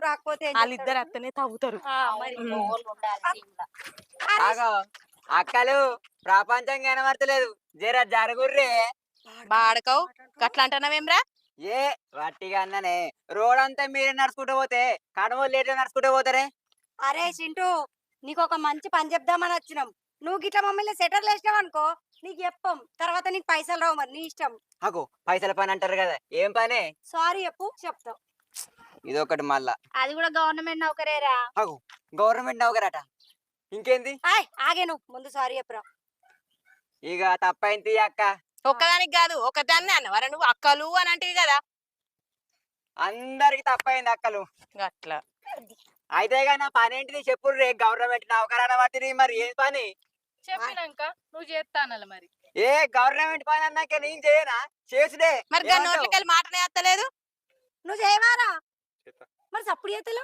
రాకపోతే వాళ్ళిద్దరు అత్తనే తాగుతారు. ఆగో అక్కలు ప్రపంచం కనబడతలేదు జర జరుగుర్రే. బాడకవు గట్లా అంటున్నావేమ్రా? ఏ వట్టిగా అన్ననే రోడ్ మీరే నడుచుకుంటూ పోతే కనుమలు లేట్ నడుచుకుంటూ పోతారే. అరే చింటూ, నీకు ఒక మంచి పని చెప్దామని వచ్చినాం. నువ్వు గిట్లా మమ్మల్ని సెటర్లు వేసినావు అనుకో, నీకు చెప్పం. తర్వాత నీకు పైసలు రావు, మరి నీ ఇష్టం. అగో పైసల పని అంటారు కదా, ఏం పని? సారీ చెప్పు, చెప్తాం. ఇదొకటి మళ్ళా. అది కూడా గవర్నమెంట్ నౌకరేరా. అగో గవర్నమెంట్ నౌకరట, ఇంకేంది? ఆగే నువ్వు ముందు సారీ చెప్పురా. ఇక తప్పైంది అక్క. ఒక్కదానికి కాదు, ఒకదాన్ని అన్నవారా నువ్వు? అక్కలు అని అంటివి కదా. అందరికి తప్పైంది అక్కలు. అట్లా అయితే నా పని ఏంటిది చెప్పుర్రే. గవర్నమెంట్ నౌకరాన పట్టిరి, మరి ఏం పని? చెప్పినాక నువ్వు చేస్తానಲ್ಲ మరి. ఏ గవర్నమెంట్ పని అన్నాక నేను చేయనా? చేసుడే. మరి దాని నోట్లకెళ్ళి మాటనే వస్తలేదు. నువ్వు చేయవారా? మరి సప్పుడు చేతలో